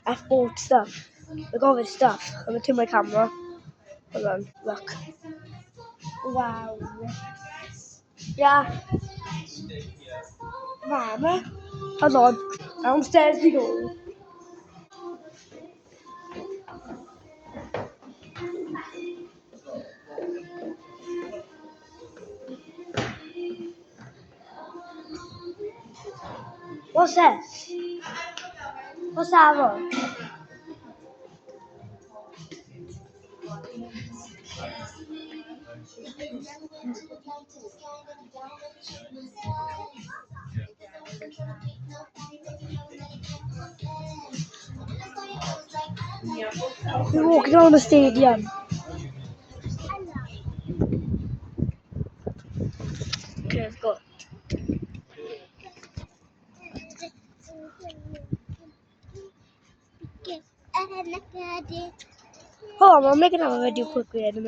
I've bought stuff. I got this stuff. I'm gonna turn my camera. Hold on, look. Wow. Yeah. Mama. Hold on. Downstairs we go. What's this? What's that one? We're walking around the stadium. Okay, let's go. Hold on, I'll make another video quickly.